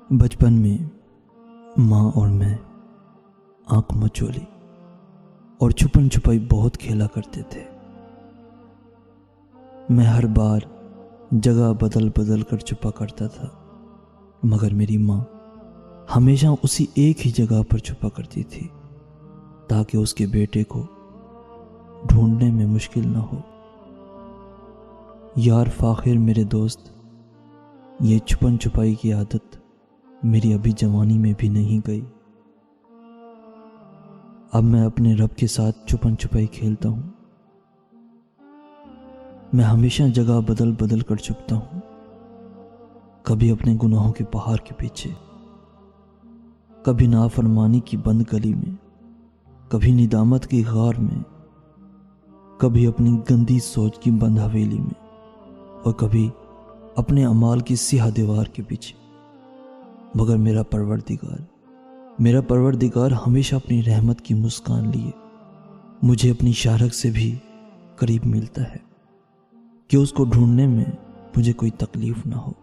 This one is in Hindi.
बचपन में माँ और मैं आंख मचोली और छुपन छुपाई बहुत खेला करते थे। मैं हर बार जगह बदल बदल कर छुपा करता था, मगर मेरी माँ हमेशा उसी एक ही जगह पर छुपा करती थी ताकि उसके बेटे को ढूंढने में मुश्किल न हो। यार फाखिर मेरे दोस्त, ये छुपन छुपाई की आदत मेरी अभी जवानी में भी नहीं गई। अब मैं अपने रब के साथ छुपन छुपाई खेलता हूँ। मैं हमेशा जगह बदल बदल कर छुपता हूँ, कभी अपने गुनाहों के पहाड़ के पीछे, कभी नाफरमानी की बंद गली में, कभी निदामत की गार में, कभी अपनी गंदी सोच की बंद हवेली में, और कभी अपने अमाल की सियाह दीवार के पीछे। मगर मेरा परवरदिगार हमेशा अपनी रहमत की मुस्कान लिए मुझे अपनी शारक से भी करीब मिलता है कि उसको ढूंढने में मुझे कोई तकलीफ ना हो।